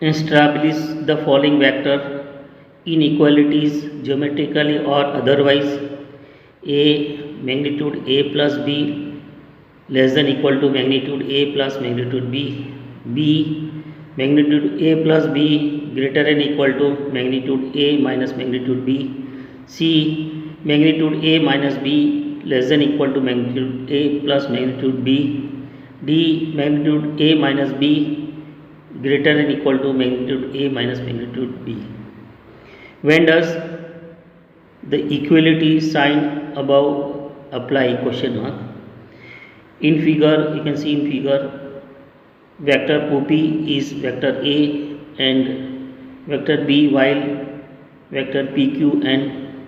Establish the following vector inequalities geometrically or otherwise. A magnitude A plus B less than equal to magnitude A plus magnitude B. B magnitude A plus B greater than equal to magnitude A minus magnitude B. C magnitude A minus B less than equal to magnitude A plus magnitude B. D magnitude A minus B greater than equal to magnitude A minus magnitude B. When does the equality sign above apply? Question mark. In figure, you can see in figure, vector OP is vector A and vector B, while vector PQ and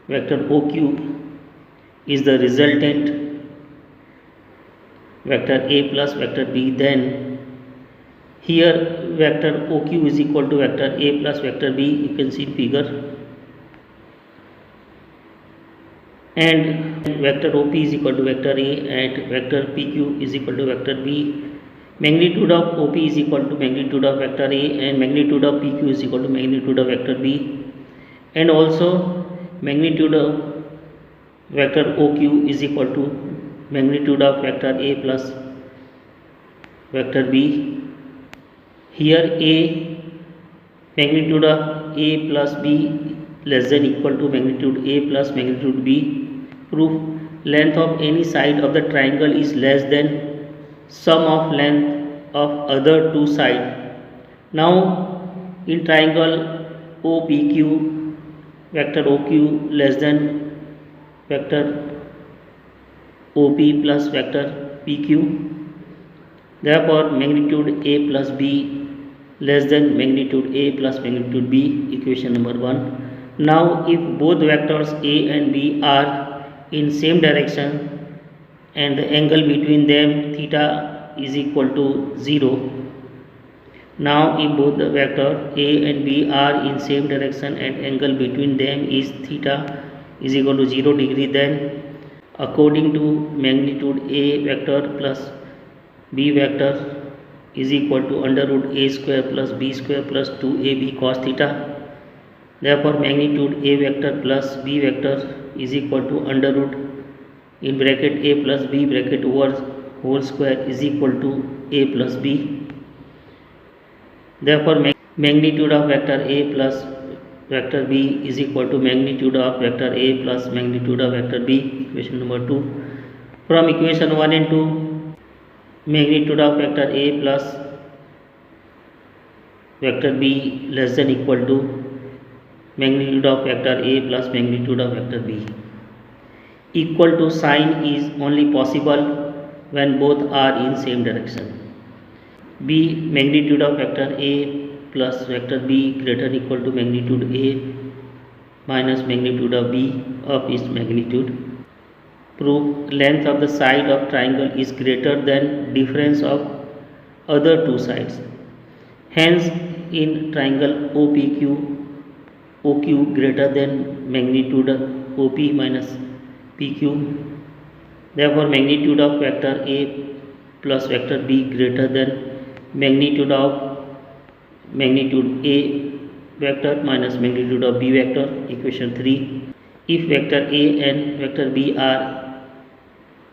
vector OQ is the resultant vector A plus vector B. Then here vector OQ is equal to vector A plus vector B, you can see in figure, and vector OP is equal to vector A and vector PQ is equal to vector B. Magnitude of OP is equal to magnitude of vector A and magnitude of PQ is equal to magnitude of vector B, and also magnitude of vector OQ is equal to magnitude of vector A plus vector B. Here A magnitude of A plus B less than equal to magnitude A plus magnitude B. Proof: length of any side of the triangle is less than sum of length of other two sides. Now in triangle OPQ, vector OQ less than vector OP plus vector PQ. Therefore magnitude A plus B less than magnitude A plus magnitude B, equation number 1. Now if both vectors A and B are in same direction and the angle between them theta is equal to 0. Now if both the vector A and B are in same direction and angle between them is theta is equal to 0 degree, then according to magnitude A vector plus B vector is equal to under root A square plus B square plus 2AB cos theta. Therefore magnitude A vector plus B vector is equal to under root in bracket A plus B bracket over whole square is equal to A plus B. Therefore magnitude of vector A plus vector B is equal to magnitude of vector A plus magnitude of vector B, equation number 2. From equation 1 and 2, magnitude of vector A plus vector B less than equal to magnitude of vector A plus magnitude of vector B. Equal to sign is only possible when both are in same direction. B magnitude of vector A plus vector B greater than equal to magnitude A minus magnitude of B of its magnitude. Proof: length of the side of triangle is greater than difference of other two sides. Hence in triangle OPQ, OQ greater than magnitude of OP minus PQ. Therefore magnitude of vector A plus vector B greater than magnitude of magnitude A vector minus magnitude of B vector, equation 3. If vector A and vector B are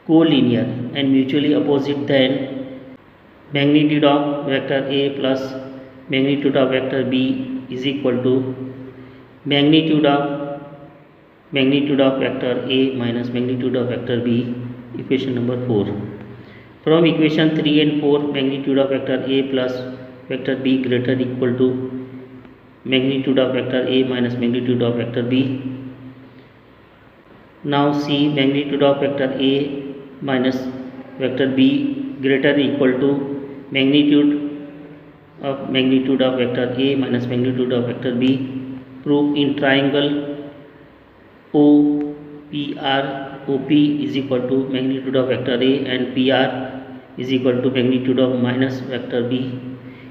collinear and mutually opposite, then magnitude of vector A plus magnitude of vector B is equal to magnitude of vector A minus magnitude of vector B, equation number 4. From equation 3 and 4, magnitude of vector A plus vector B greater than equal to magnitude of vector A minus magnitude of vector B. Now see magnitude of vector A minus vector B greater than equal to magnitude of vector A minus magnitude of vector B. Proof: in triangle OPR, OP is equal to magnitude of vector A and PR is equal to magnitude of minus vector B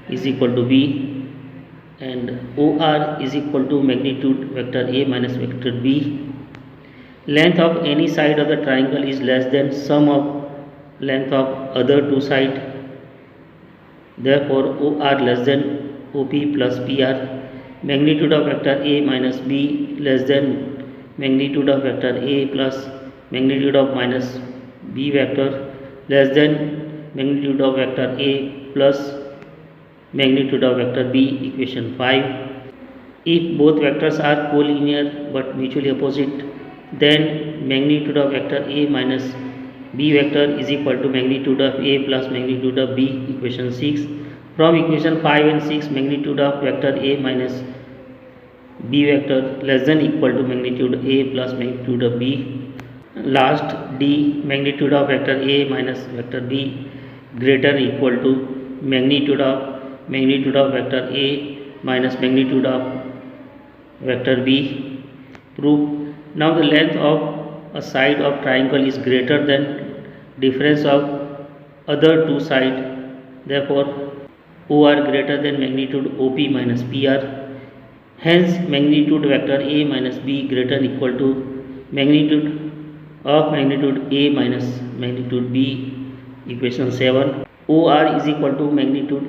is equal to B, and OR is equal to magnitude vector A minus vector B. Length of any side of the triangle is less than sum of length of other two sides. Therefore OR less than OP plus PR. Magnitude of vector A minus B less than magnitude of vector A plus magnitude of minus B vector less than magnitude of vector A plus magnitude of vector B. Equation 5. If both vectors are collinear but mutually opposite, then magnitude of vector A minus B vector is equal to magnitude of A plus magnitude of B. Equation 6. From equation 5 and 6, magnitude of vector A minus B vector less than equal to magnitude A plus magnitude of B. Last, D, magnitude of vector A minus vector B greater or equal to magnitude of vector A minus magnitude of vector B. Proof. Now the length of a side of triangle is greater than difference of other two sides. Therefore, OR greater than magnitude OP minus PR. Hence, magnitude vector A minus B greater or equal to magnitude of magnitude A minus magnitude B. Equation 7. OR is equal to magnitude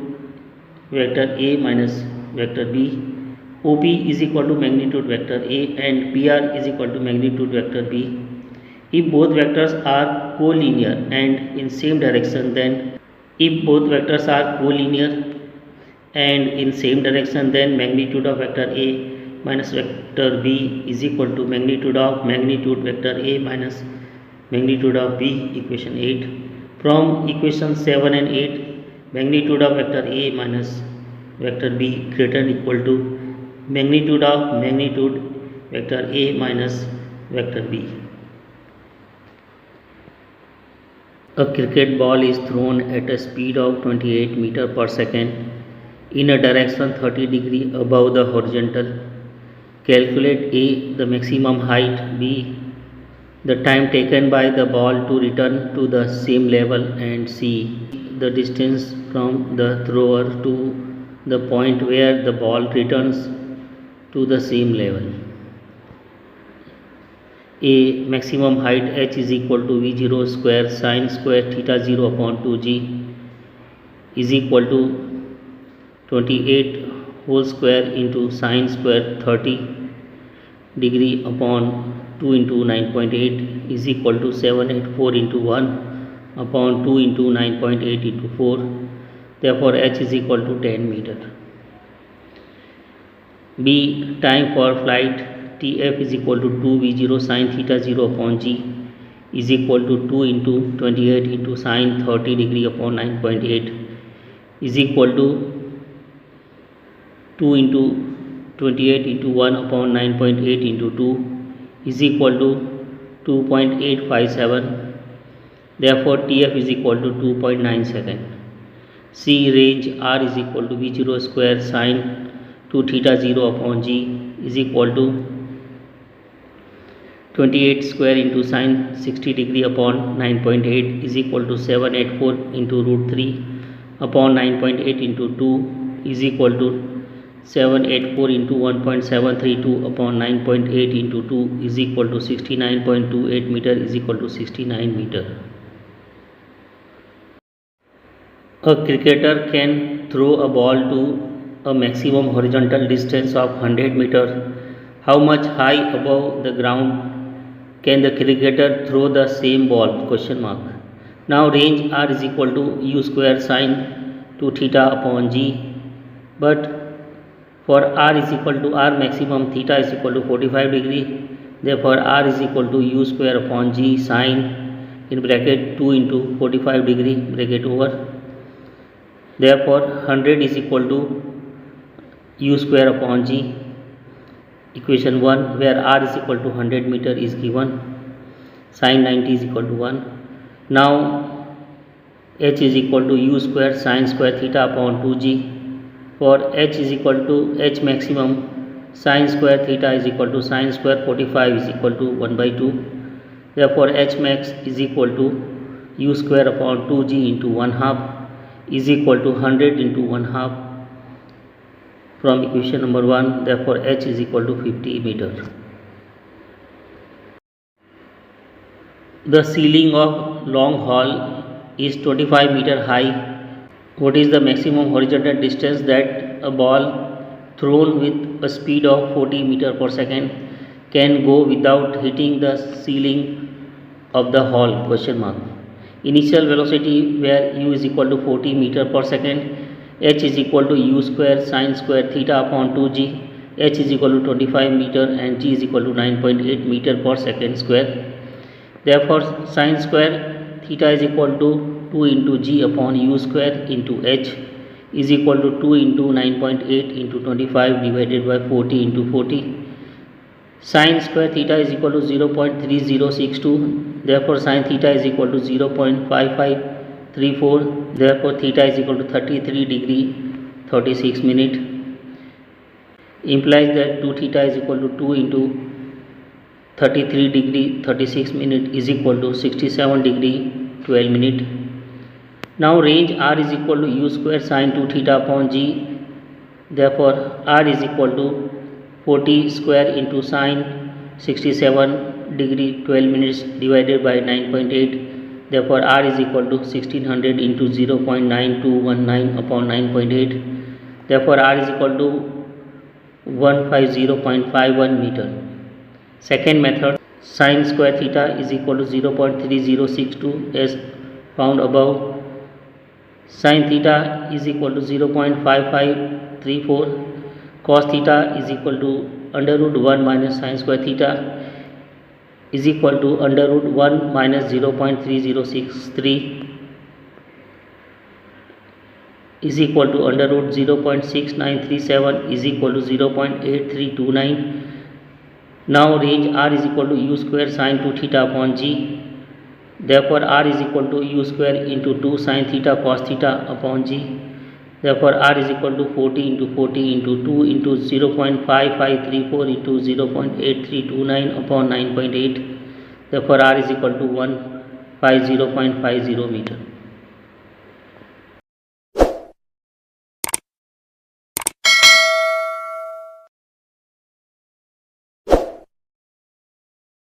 vector A minus vector B. OP is equal to magnitude vector A and PR is equal to magnitude vector B. If both vectors are collinear and in same direction, then magnitude of vector A minus vector B is equal to magnitude vector A minus magnitude of B. Equation 8. From equation 7 and 8, magnitude of vector A minus vector B greater or equal to magnitude vector A minus vector B. A cricket ball is thrown at a speed of 28 meter per second in a direction 30 degree above the horizontal. Calculate A, the maximum height, B, the time taken by the ball to return to the same level, and C, the distance from the thrower to the point where the ball returns to the same level. A, maximum height h is equal to V0 square sin square theta 0 upon 2g is equal to 28 whole square into sin square 30 degree upon 2 into 9.8 is equal to 784 into 1 upon 2 into 9.8 into 4. Therefore, h is equal to 10 meter. B, time for flight Tf is equal to 2 V0 sin theta 0 upon g is equal to 2 into 28 into sin 30 degree upon 9.8 is equal to 2 into 28 into 1 upon 9.8 into 2 is equal to 2.857. Therefore, Tf is equal to 2.9 second. C, range R is equal to V0 square sin 2 theta 0 upon g is equal to 28 square into sin 60 degree upon 9.8 is equal to 784 into root 3 upon 9.8 into 2 is equal to 784 into 1.732 upon 9.8 into 2 is equal to 69.28 meter is equal to 69 meter. A cricketer can throw a ball to a maximum horizontal distance of 100 meter. How much high above the ground can the cricketer throw the same ball? Question mark. Now range R is equal to U square sin 2 theta upon g, but for R is equal to R maximum theta is equal to 45 degree. Therefore, R is equal to U square upon g sin in bracket 2 into 45 degree bracket over. Therefore, 100 is equal to U square upon g. Equation 1, where R is equal to 100 meter is given. Sin 90 is equal to 1. Now, H is equal to U square sin square theta upon 2g. For H is equal to H maximum sin square theta is equal to sin square 45 is equal to 1 by 2. Therefore, H max is equal to U square upon 2g into 1 half is equal to 100 into 1 half from equation number 1. Therefore, H is equal to 50 meter. The ceiling of long hall is 25 meter high. What is the maximum horizontal distance that a ball thrown with a speed of 40 meter per second can go without hitting the ceiling of the hall? Question mark. Initial velocity where u is equal to 40 meter per second, h is equal to u square sin square theta upon 2g, h is equal to 25 meter and g is equal to 9.8 meter per second square. Therefore sin square theta is equal to 2 into g upon u square into h is equal to 2 into 9.8 into 25 divided by 40 into 40. Sin square theta is equal to 0.3062. Therefore sin theta is equal to 0.5534. Therefore theta is equal to 33 degree 36 minute. Implies that 2 theta is equal to 2 into 33 degree 36 minute is equal to 67 degree 12 minute. Now range r is equal to u square sin 2 theta upon g. Therefore r is equal to 40 square into sin 67 degree 12 minutes divided by 9.8. Therefore r is equal to 1600 into 0.9219 upon 9.8. Therefore r is equal to 150.51 meter. Second method, sin square theta is equal to 0.3062 as found above. Sin theta is equal to 0.5534. Cos theta is equal to under root 1 minus sin square theta is equal to under root 1 minus 0.3063 is equal to under root 0.6937 is equal to 0.8329. Now range r is equal to u square sin 2 theta upon g. Therefore r is equal to u square into 2 sin theta cos theta upon g. Therefore r is equal to 40 into 40 into 2 into 0.5534 into 0.8329 upon 9.8. Therefore r is equal to 150.50 meter.